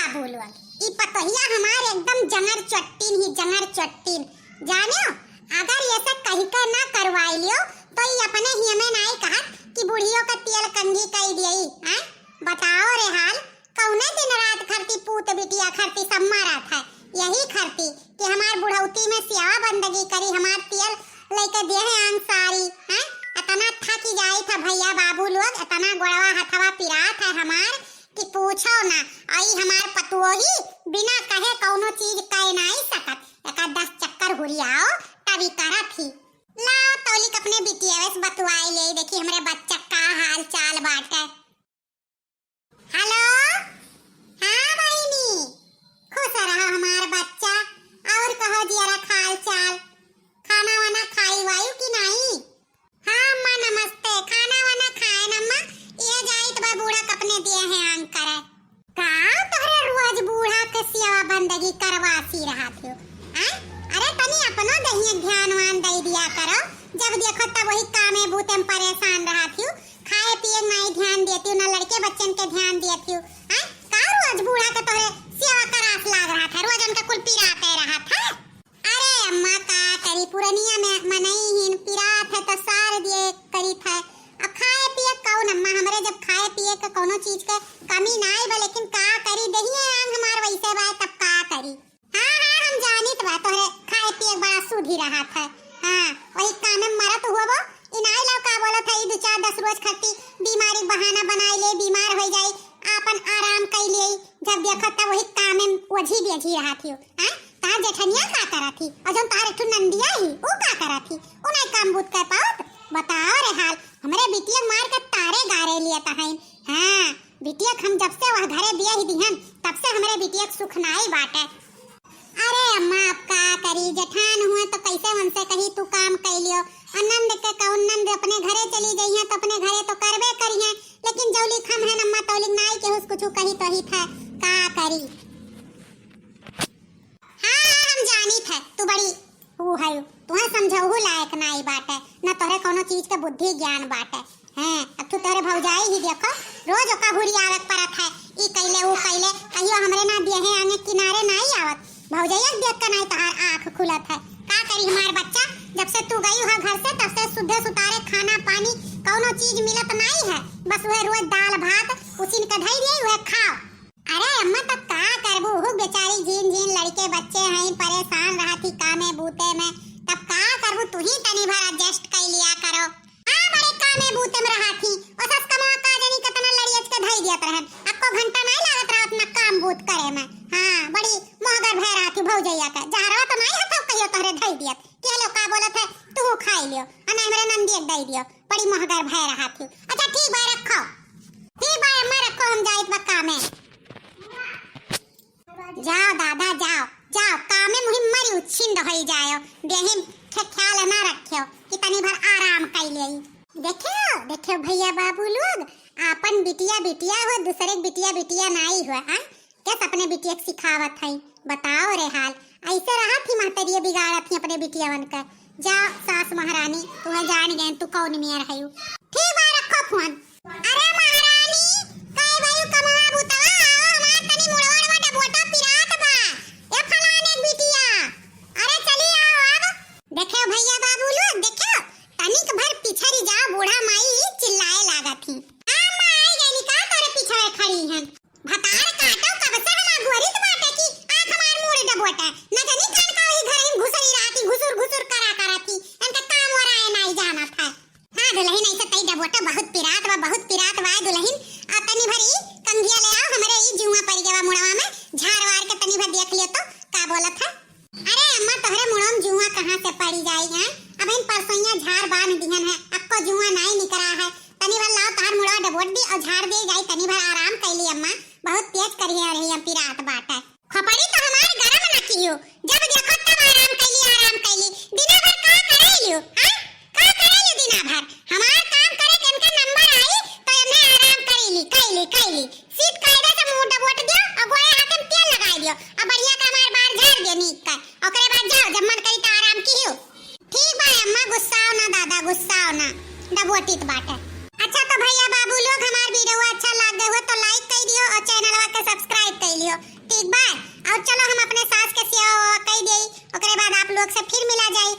बाबू लोग ई पतोहिया हमार एकदम जंगर चट्टीन ही जंगर चट्टीन जानो। अगर ये सब कहीं का ना करवाई लियो तो ये अपने ही हमें नहीं कहा कि बुढ़ियों का तेल कंघी कह दियई हैं। बताओ रे हाल कौने दिन रात खरती पूत बिटिया खरती सब मारा था यही खरती कि हमार बुढ़ौती में सेवा बंदगी करी हमार तेल लेके दे है अंसारी हैं। इतना थकी जाई था भैया बाबू लोग इतना गोड़वा हथवा पिरात है हमार कि पूछो ना। आई हमार पतुओही बिना कहे कौनो चीज कह नहीं सकत एक 10 चक्कर हुरियाओ तभी करा थी। लाओ तौलिक अपने बिटिया बस बतुआई ले देखी हमरे बच्चा का हाल चाल बाटे। हेलो हाँ बहिनी खुश रहो हमार बच्चा और कहो जरा हाल चाल खाना वाना खाई वायु कि नहीं। हाँ अम्मा नमस्ते खाना वाना खाए न अम्मा ये जाई तो बूढ़ा कपने दिए हैं आंग करे का तोहरे रोज बूढ़ा के सेवा बंदगी करवासी रहा थियो हैं। अरे तनी अपनो दहिया ध्यान वान दे दिया करो जब देखो तब वही कामे बूते में परेशान रहा थियो खाए पिए नहीं ध्यान देती ना लड़के बच्चन के ध्यान देती हैं। का रोज बूढ़ा के तोहरे सेवा करास लाग रहा था रोज उनका कुल पिराते रहा था। अरे अम्मा का करी पुरनिया में मनई हिन पिरात है तो सार दिए करी था। अब खाए पिए कौन अम्मा हमरे जब खाए पिए के कोनो चीज के कमी नाई बा लेकिन का करी दहिए आंग हमार वैसे बा तब का करी। हां हां हम जानित बा तोहरे खाए पिए बड़ा सुधी रहा था। हां वही काम में मरत हुआ वो इनाई लाव का बोला था ई 2-4-10 रोज खती बीमारी बहाना बनाई ले बीमार हो जाई आपन आराम कर ले जब देखत तब वही काम में ओझी बेझी रहा थी हैं। तार जेठनिया का करा थी और जब तार एक नंदिया ही वो का करा थी उन्हें काम बुत कर पाओ। बताओ रे हाल हमरे बिटिया मार के तारे गारे लिए ता है। हां बिटिया हम जब से वह घरे बिया ही दिहन तब से हमरे बिटिया सुख नाई बाटे। अरे अम्मा अब का करी जेठान हुआ तो कैसे उनसे कही तू काम कर लियो आनंद के कौन नंद अपने घरे चली गई है तो अपने घरे तो करबे करी है लेकिन जौली खम है अम्मा तौली नाई के कुछ कही तो ही था का करी। हां हम जानी थे तू बड़ी वो है तुहे समझाऊ लायक नाई बाटे ना तोरे कोनो चीज के बुद्धि ज्ञान बाटे हैं। अब तू तोरे भौजाई ही देखो रोज ओका हुरी आवत परत है ई कइले वो कइले कहियो हमरे ना दिए है आगे किनारे नहीं आवत भौजाई देख के नहीं तहार आंख खुलत है का करी हमार बच्चा जब से तू गई है घर से तब से सुधे सुतारे खाना पानी कोनो चीज मिलत नहीं है बस वह रोज दाल भात उसी का धई दे वह खाओ। अरे अम्मा तब का करबू हु बेचारी झीन झीन लड़के बच्चे हैं परेशान रहती कामे बूते में तब का करबू तू ही तनी भर एडजस्ट कर लिया करो। हां बड़े कामे बूते में रहती और सब कमा का जनी कितना लड़ियत के धई दियत रहन आपको घंटा नहीं लागत रहा अपना काम बूत करे में। हां बड़ी मोहगर भय रहती भौजैया का जहरवा तो नहीं हथो कहियो तोहरे धई दियत के लो का बोलत है तू खाई लियो अना हमरे नंदी एक दई दियो बड़ी मोहगर भय रहती। अच्छा ठीक बा रखो ठीक बा अम्मा रखो हम जाइत बा कामे जाओ दादा जाओ जाओ कामे मुहिम मरी उछिंद होई जायो देहि के ख्याल ना रखियो कि तनी भर आराम कर लेई। देखियो देखियो भैया बाबू लोग आपन बिटिया बिटिया हो दूसरे बिटिया बिटिया नहीं हुआ हां कैसे अपने बिटिया को सिखावत है। बताओ रे हाल ऐसे रहा थी महतरिया बिगाड़त थी अपने बिटिया बनकर। जा सास महारानी तुम्हें जान गए तू कौन मियां रहियो। ठीक बा रखो फोन। अरे महारानी काय भाई कमावा बुतवा आओ हमार तनी मुड़वा वाटा बोटा पिरात बा ए फलाने बिटिया अरे चली आओ अब देखो भैया बाबू लोग देखो तनिक भर पिछड़ी जा बूढ़ा माई चिल्लाए लागत थी। हां मां आई गई का तोरे पीछे खड़ी हैं भतार काटो कब से हम गोरित बाटे की आंख मार मुड़ डबोटा न जानी कान का ही घर में घुसरी रहती घुसुर घुसुर करा थी इनका काम हो रहा है नहीं जाना था। हां दुल्हन ऐसे तई डबोटा बहुत पिरात बा ठीक बा। और चलो हम अपने सास के सेवा वेवा कई देई, ओकरे बाद आप लोग से फिर मिला जाई।